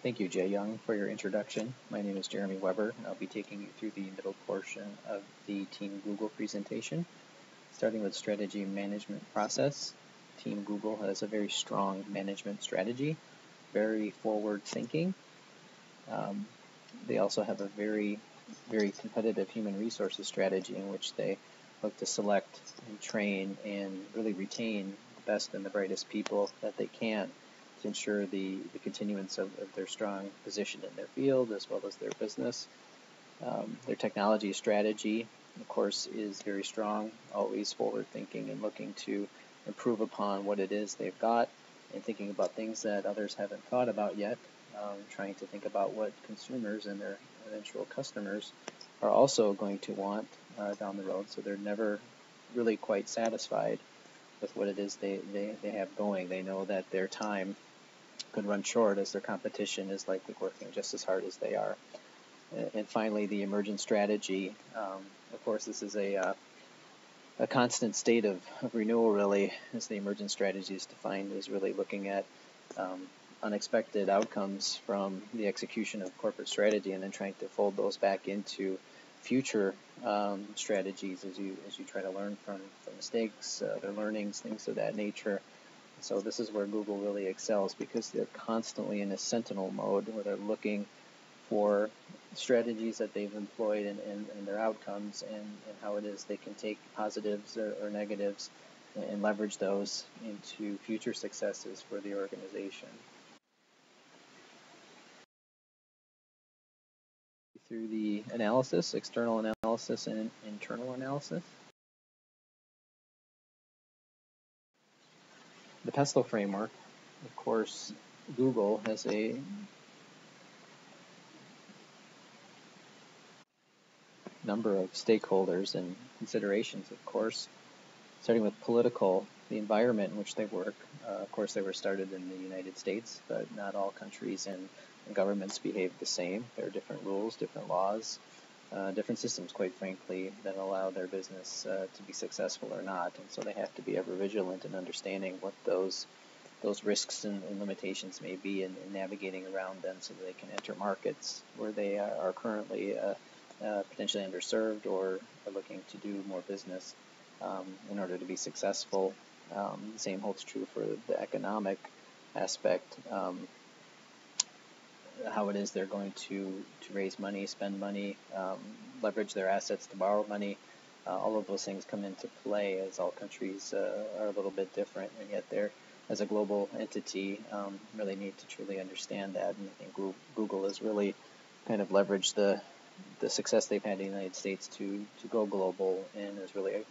Thank you, Jay Young, for your introduction. My name is Jeremy Weber, and I'll be taking you through the middle portion of the Team Google presentation. Starting with strategy management process, Team Google has a very strong management strategy, very forward-thinking. They also have a very competitive human resources strategy in which they look to select and train and really retain the best and the brightest people that they can to ensure the continuance of their strong position in their field as well as their business. Their technology strategy, of course, is very strong, always forward-thinking and looking to improve upon what it is they've got and thinking about things that others haven't thought about yet, trying to think about what consumers and their eventual customers are also going to want down the road, so they're never really quite satisfied with what it is they have going. They know that their time could run short as their competition is likely working just as hard as they are. And finally, the emergent strategy. Of course, this is a constant state of renewal, really, as the emergent strategy is defined as really looking at unexpected outcomes from the execution of corporate strategy and then trying to fold those back into future strategies as you try to learn from mistakes, their learnings, things of that nature. So this is where Google really excels because they're constantly in a sentinel mode where they're looking for strategies that they've employed and their outcomes and how it is they can take positives or negatives and leverage those into future successes for the organization. Through the analysis, external analysis and internal analysis. The PESTLE framework, of course, Google has a number of stakeholders and considerations, of course, starting with political, the environment in which they work. Of course, they were started in the United States, but not all countries and governments behave the same. There are different rules, different laws, different systems, quite frankly, that allow their business to be successful or not. And so they have to be ever vigilant in understanding what those risks and limitations may be and navigating around them so that they can enter markets where they are currently potentially underserved or are looking to do more business in order to be successful. The same holds true for the economic aspect. How it is they're going to raise money, spend money, leverage their assets to borrow money. All of those things come into play as all countries are a little bit different, and yet they're, as a global entity, really need to truly understand that. And I think Google has really kind of leveraged the success they've had in the United States to go global and has really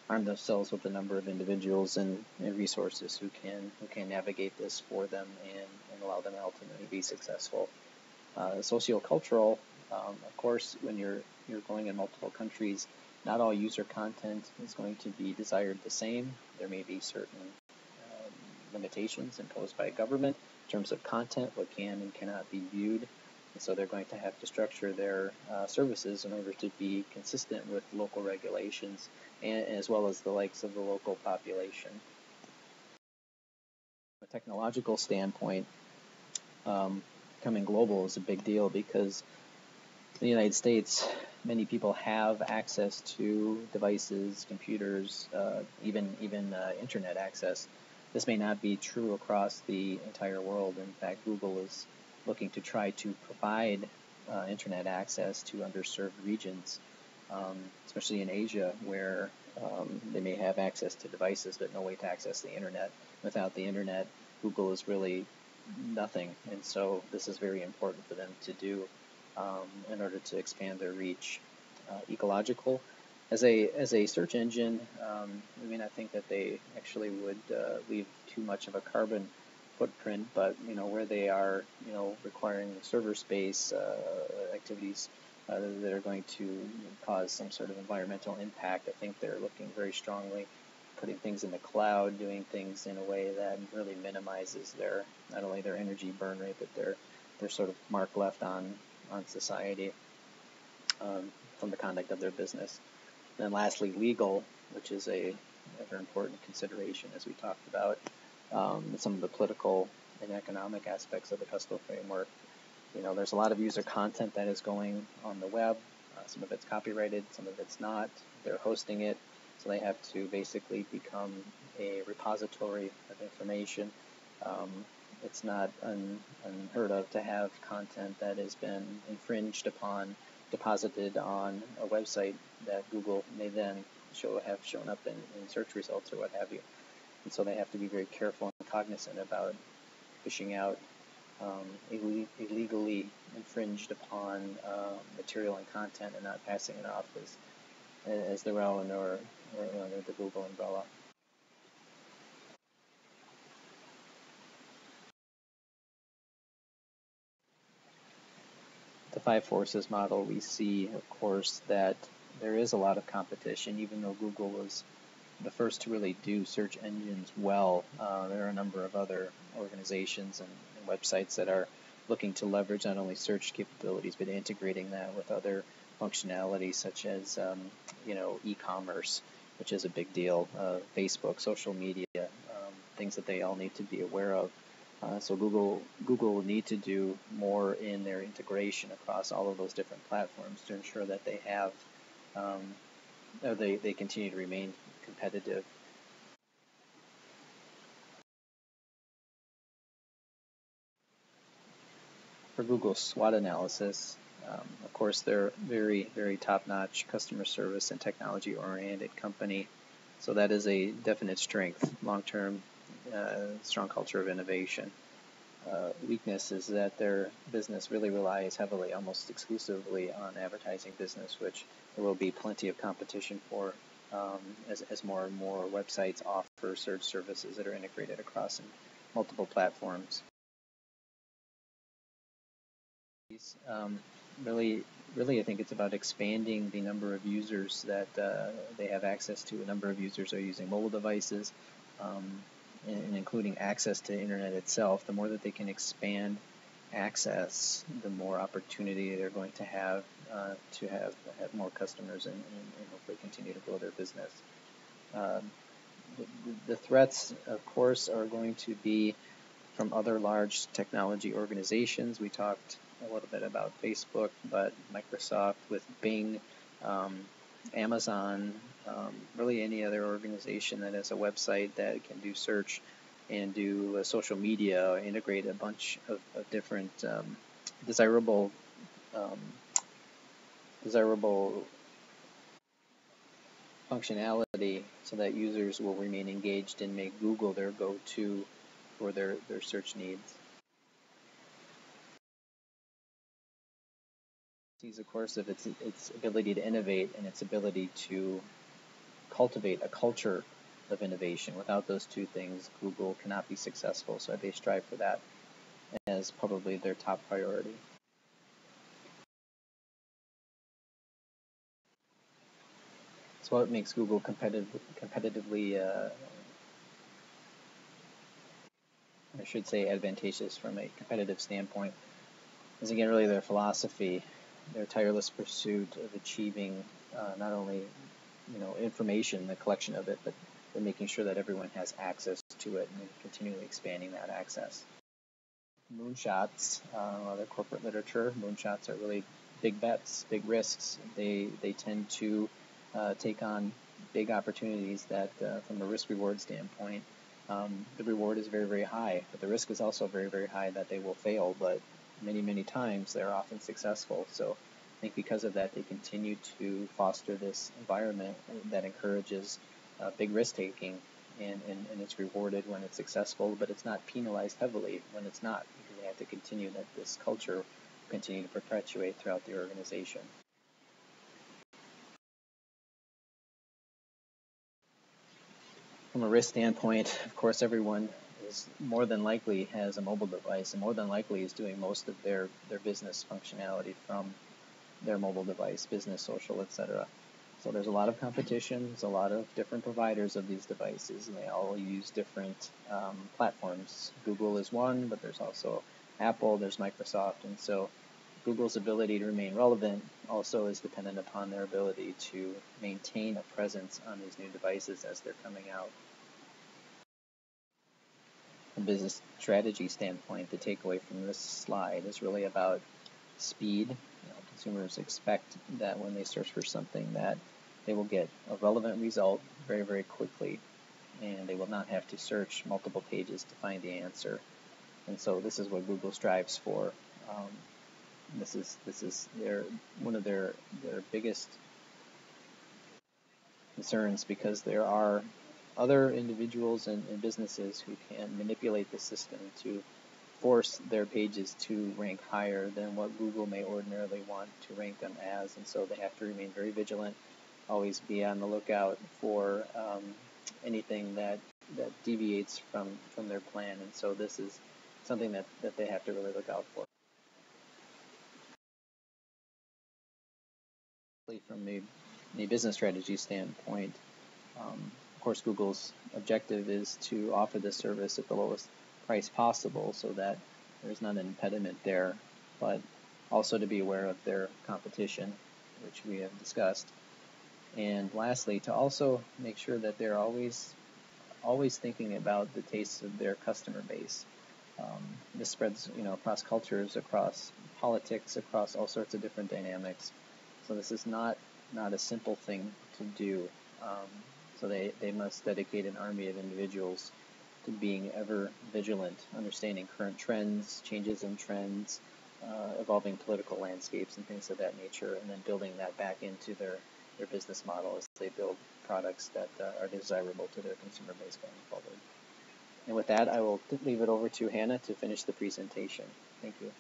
armed themselves with a number of individuals and resources who can navigate this for them and allow them to ultimately be successful. Sociocultural, of course, when you're going in multiple countries, not all user content is going to be desired the same. There may be certain limitations imposed by government in terms of content, what can and cannot be viewed. And so they're going to have to structure their services in order to be consistent with local regulations and as well as the likes of the local population. From a technological standpoint, becoming global is a big deal because in the United States, many people have access to devices, computers, even internet access. This may not be true across the entire world. In fact, Google is looking to try to provide internet access to underserved regions, especially in Asia, where they may have access to devices but no way to access the internet. Without the internet, Google is really nothing, and so this is very important for them to do in order to expand their reach. Ecological, as a search engine, we may not think that they actually would leave too much of a carbon footprint, but where they are requiring server space activities that are going to cause some sort of environmental impact, I think they're looking very strongly putting things in the cloud, doing things in a way that really minimizes not only their energy burn rate, but their sort of mark left on society from the conduct of their business. And then lastly, legal, which is a very important consideration, as we talked about. Some of the political and economic aspects of the custom framework. There's a lot of user content that is going on the web. Some of it's copyrighted, some of it's not. They're hosting it, so they have to basically become a repository of information. It's not unheard of to have content that has been infringed upon, deposited on a website that Google may then have shown up in search results or what have you. And so they have to be very careful and cognizant about fishing out illegally infringed upon material and content and not passing it off as their own or under the Google umbrella. The five forces model, we see, of course, that there is a lot of competition. Even though Google was the first to really do search engines well, there are a number of other organizations and websites that are looking to leverage not only search capabilities but integrating that with other functionalities such as e-commerce, which is a big deal, Facebook, social media, things that they all need to be aware of. So Google will need to do more in their integration across all of those different platforms to ensure that they have they continue to remain competitive. For Google's SWOT analysis, of course, they're very, very top-notch customer service and technology-oriented company. So that is a definite strength, long-term, strong culture of innovation. Weakness is that their business really relies heavily, almost exclusively, on advertising business, which there will be plenty of competition for as more and more websites offer search services that are integrated across multiple platforms. Really, I think it's about expanding the number of users that they have access to. A number of users are using mobile devices, and including access to the internet itself. The more that they can expand access, the more opportunity they're going to have more customers and hopefully continue to grow their business. The threats, of course, are going to be from other large technology organizations. We talked a little bit about Facebook, but Microsoft with Bing, Amazon, really any other organization that has a website that can do search and do social media, integrate a bunch of different desirable functionality so that users will remain engaged and make Google their go-to for their search needs. Of course, of its ability to innovate and its ability to cultivate a culture of innovation. Without those two things, Google cannot be successful, so they strive for that as probably their top priority. So what makes Google competitively, I should say advantageous from a competitive standpoint, is again really their philosophy, their tireless pursuit of achieving not only information, the collection of it, but they're making sure that everyone has access to it and continually expanding that access. Moonshots, other corporate literature, moonshots are really big bets, big risks. They tend to take on big opportunities that, from a risk-reward standpoint, the reward is very, very high, but the risk is also very, very high that they will fail, but many, many times they're often successful. So I think because of that, they continue to foster this environment that encourages big risk-taking, and it's rewarded when it's successful, but it's not penalized heavily when it's not, because they have to continue that this culture will continue to perpetuate throughout the organization. From a risk standpoint, of course, everyone is more than likely has a mobile device and more than likely is doing most of their business functionality from their mobile device, business, social, etc. So there's a lot of competition, there's a lot of different providers of these devices, and they all use different platforms. Google is one, but there's also Apple, there's Microsoft, and so Google's ability to remain relevant also is dependent upon their ability to maintain a presence on these new devices as they're coming out. a business strategy standpoint, the takeaway from this slide is really about speed. Consumers expect that when they search for something that they will get a relevant result very, very quickly, and they will not have to search multiple pages to find the answer. And so this is what Google strives for. This is one of their biggest concerns, because there are other individuals and businesses who can manipulate the system to force their pages to rank higher than what Google may ordinarily want to rank them as, and so they have to remain very vigilant, always be on the lookout for anything that deviates from their plan, and so this is something that they have to really look out for. From a business strategy standpoint, of course, Google's objective is to offer this service at the lowest price possible so that there's not an impediment there, but also to be aware of their competition, which we have discussed. And lastly, to also make sure that they're always thinking about the tastes of their customer base. This spreads, across cultures, across politics, across all sorts of different dynamics. So this is not a simple thing to do. So they must dedicate an army of individuals to being ever vigilant, understanding current trends, changes in trends, evolving political landscapes and things of that nature, and then building that back into their business model as they build products that are desirable to their consumer base going forward. And with that, I will leave it over to Hannah to finish the presentation. Thank you.